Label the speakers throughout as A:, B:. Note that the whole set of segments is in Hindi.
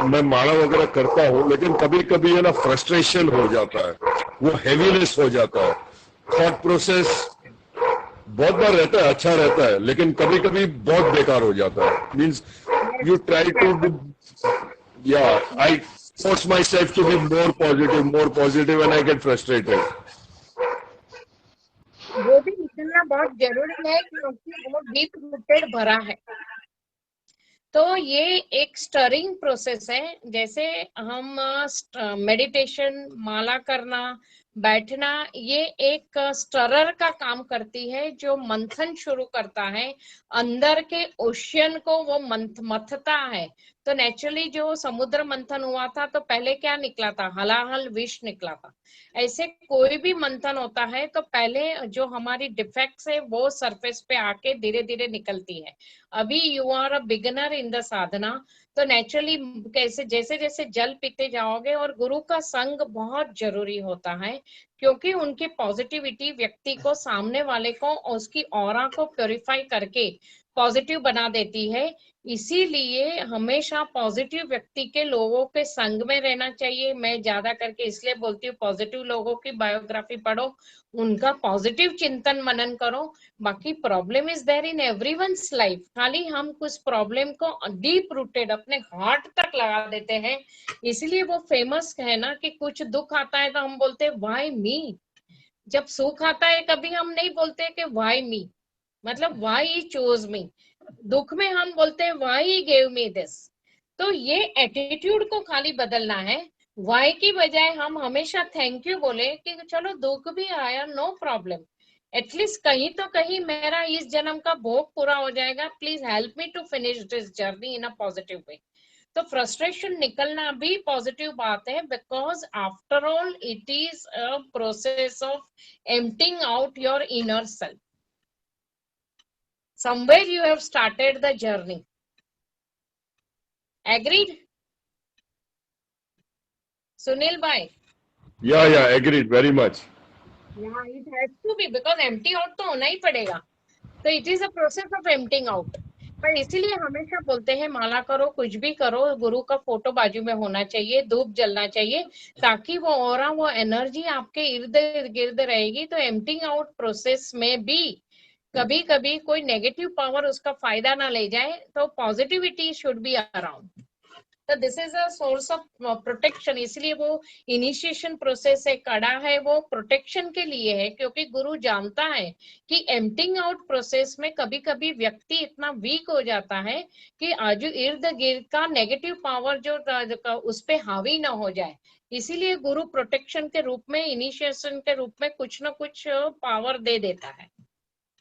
A: मैं माला वगैरह करता हूँ, लेकिन कभी कभी है ना फ्रस्ट्रेशन हो जाता है, वो हैवीनेस हो जाता है। थॉट प्रोसेस बहुत बार रहता है, अच्छा रहता है, लेकिन कभी कभी बहुत बेकार हो जाता है। Means you try to be, या I force myself to be more positive, and I get frustrated.
B: वो भी निकलना बहुत जरूरी है क्योंकि वो डीप रूटेड भरा है। तो ये एक स्टरिंग प्रोसेस है। जैसे हम मेडिटेशन, माला करना, बैठना, ये एक स्टरर का काम करती है जो मंथन शुरू करता है, अंदर के ओशियन को वो मथता है। तो नेचुरली जो समुद्र मंथन हुआ था तो पहले क्या निकला था? हलाहल विष निकला था। ऐसे कोई भी मंथन होता है तो पहले जो हमारी डिफेक्ट्स है वो सरफेस पे आके धीरे धीरे निकलती है। अभी you are a beginner in the sadhana, तो नेचुरली कैसे जैसे जैसे जल पीते जाओगे, और गुरु का संग बहुत जरूरी होता है क्योंकि उनकी पॉजिटिविटी व्यक्ति को, सामने वाले को, उसकी ऑरा को प्योरीफाई करके पॉजिटिव बना देती है। इसीलिए हमेशा पॉजिटिव व्यक्ति के लोगों के संग में रहना चाहिए। मैं ज्यादा करके इसलिए बोलती हूँ पॉजिटिव लोगों की बायोग्राफी पढ़ो, उनका पॉजिटिव चिंतन मनन करो। बाकी problem is there in everyone's life, खाली हम कुछ प्रॉब्लम को डीप रूटेड अपने हार्ट तक लगा देते हैं। इसलिए वो फेमस है ना कि कुछ दुख आता है तो हम बोलते हैं व्हाई मी। जब सुख आता है कभी हम नहीं बोलते कि व्हाई मी, मतलब व्हाई ही चोज मी। दुख में हम बोलते हैं why he gave me this. तो ये एटीट्यूड को खाली बदलना है। व्हाई की बजाय हम हमेशा थैंक यू बोले कि चलो दुख भी आया, नो प्रॉब्लम, एटलीस्ट कहीं तो कहीं मेरा इस जन्म का भोग पूरा हो जाएगा। Please help me to finish this journey in a positive way. तो फ्रस्ट्रेशन निकलना भी पॉजिटिव बात है, because after all it is a process of emptying out your inner self. Somewhere you have started the journey. Agreed? Sunil bhai?
A: Yeah, agreed, very much.
B: Yeah, it has to be because empty out तो होना ही पड़ेगा। तो it is a process of emptying out. पर इसीलिए हमेशा बोलते हैं माला करो, कुछ भी करो, गुरु का फोटो बाजू में होना चाहिए, धूप जलना चाहिए, ताकि वो ऑरा, वो एनर्जी आपके इर्द गिर्द रहेगी। तो एम्प्टिंग आउट प्रोसेस में भी कभी कभी कोई नेगेटिव पावर उसका फायदा ना ले जाए, तो पॉजिटिविटी शुड बी अराउंड। तो this is a source of protection. इसलिए वो इनिशिएशन प्रोसेस है, कड़ा है, वो प्रोटेक्शन के लिए है, क्योंकि गुरु जानता है कि एम्प्टिंग आउट प्रोसेस में कभी कभी व्यक्ति इतना वीक हो जाता है कि आजू इर्द गिर्द का नेगेटिव पावर जो उस पे हावी ना हो जाए। इसीलिए गुरु प्रोटेक्शन के रूप में, इनिशिएशन के रूप में कुछ ना कुछ पावर दे देता है।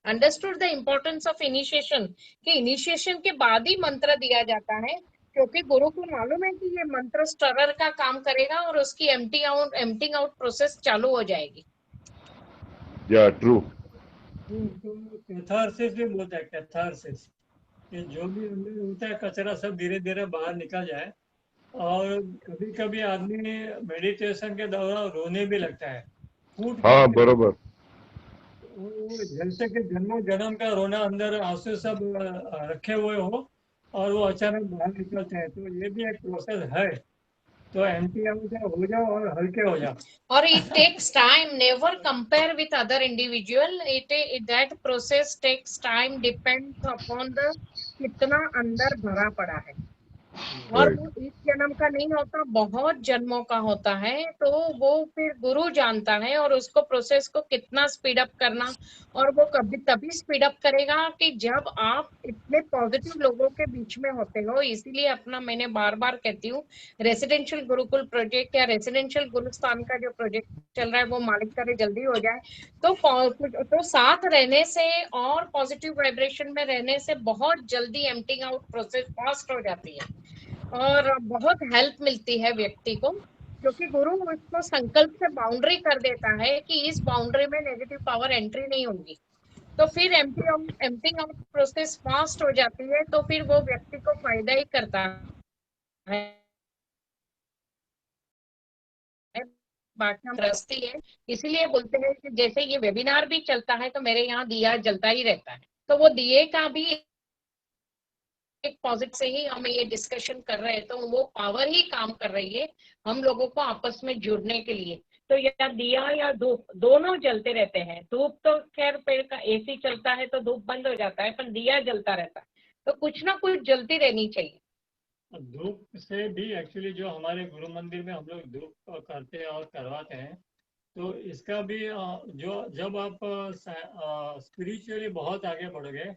B: Understood the importance of initiation, कि इनिशिएशन के बाद ही मंत्र दिया जाता है, क्योंकि गुरु को मालूम है कि ये मंत्र स्टरर का काम करेगा और उसकी एम्प्टिंग आउट प्रोसेस चालू हो जाएगी।
A: या ट्रू।
C: तो कैथारसिस भी बोलता है, कैथारसिस, कि जो भी अंदर होता है कचरा सब धीरे धीरे बाहर निकल जाए। और कभी कभी आदमी मेडिटेशन के दौरान रोने भी लगता है, फूट
A: हाँ बरोबर।
C: वो जैसे कि जन्मों जन्म का रोना, अंदर आंसू सब रखे हुए हो और वो अचानक बाहर निकलते हैं। तो ये भी एक प्रोसेस है। तो एंटी हो जाओ और हल्के हो जाओ।
B: और it takes time, never compare with other individual, that process takes time, depends upon the कितना अंदर भरा पड़ा है। और वो एक जन्म का नहीं होता, बहुत जन्मों का होता है। तो वो फिर गुरु जानता है, और उसको प्रोसेस को कितना स्पीड अप करना, और वो कभी तभी स्पीड अप करेगा कि जब आप इतने पॉजिटिव लोगों के बीच में होते हो। इसीलिए अपना, मैंने बार बार कहती हूँ, रेसिडेंशियल गुरुकुल प्रोजेक्ट या रेसिडेंशियल गुरुस्थान का जो प्रोजेक्ट चल रहा है वो मालिक करे जल्दी हो जाए। तो साथ रहने से और पॉजिटिव वाइब्रेशन में रहने से बहुत जल्दी एम्प्टिंग आउट प्रोसेस फास्ट हो जाती है, और बहुत हेल्प मिलती है व्यक्ति को, क्योंकि गुरु उसको संकल्प से बाउंड्री कर देता है कि इस बाउंड्री में नेगेटिव पावर एंट्री नहीं होगी। तो फिर एम्प्टिंग आउट प्रोसेस फास्ट हो जाती है, तो फिर वो व्यक्ति को फायदा ही करता है। बाकी हम गृहस्थी है, इसीलिए बोलते हैं कि जैसे ये वेबिनार भी चलता है तो मेरे यहाँ दिया जलता ही रहता है। तो वो दिए का भी एक पॉजिट से ही हम ये डिस्कशन कर रहे हैं, तो वो पावर ही काम कर रही है हम लोगों को आपस में जुड़ने के लिए। तो या दिया या धूप दोनों जलते रहते हैं। धूप तो खैर पेड़ का एसी चलता है तो धूप बंद हो जाता है, पर दिया जलता रहता है, तो कुछ ना कुछ जलती रहनी चाहिए।
C: धूप से भी एक्चुअली जो हमारे गुरु मंदिर में हम लोग धूप करते हैं और करवाते हैं, तो इसका भी जो जब आप स्पिरिचुअली बहुत आगे बढ़ोगे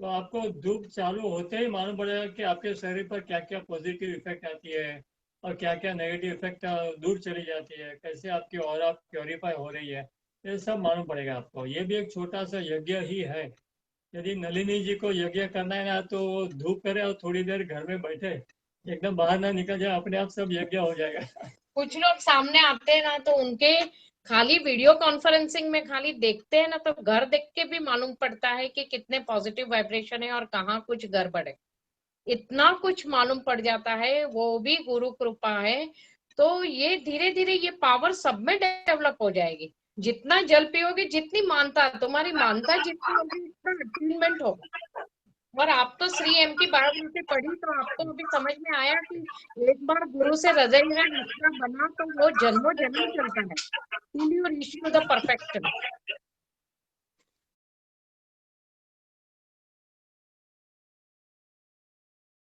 C: तो आपको धूप चालू होते ही मालूम पड़ेगा कि आपके शरीर पर क्या क्या पॉजिटिव इफेक्ट आती है और क्या क्या नेगेटिव इफेक्ट दूर चली जाती है, कैसे आपकी ऑरा प्योरीफाई हो रही है, ये सब मालूम पड़ेगा आपको। ये भी एक छोटा सा यज्ञ ही है। यदि नलिनी जी को यज्ञ करना है ना, तो वो धूप करे और थोड़ी देर घर में बैठे, एकदम बाहर ना निकल जाए, अपने आप सब यज्ञ हो जाएगा।
B: कुछ लोग सामने आते हैं ना, तो उनके खाली वीडियो कॉन्फ्रेंसिंग में खाली देखते हैं ना, तो घर देख के भी मालूम पड़ता है कि कितने पॉजिटिव वाइब्रेशन है और कहाँ कुछ गड़बड़ है। इतना कुछ मालूम पड़ जाता है, वो भी गुरु कृपा है। तो ये धीरे धीरे ये पावर सब में डेवलप हो जाएगी। जितना जल पियोगे, जितनी मानता, तुम्हारी मानता जितनी होगी, उतना अचीवमेंट होगा। और आप तो श्री एम की बायोग्राफी पढ़ी, तो आपको अभी समझ में आया कि एक बार गुरु से हृदय है रिश्ता बना तो वो जन्मों जन्म चलता है, till you reach to the perfection.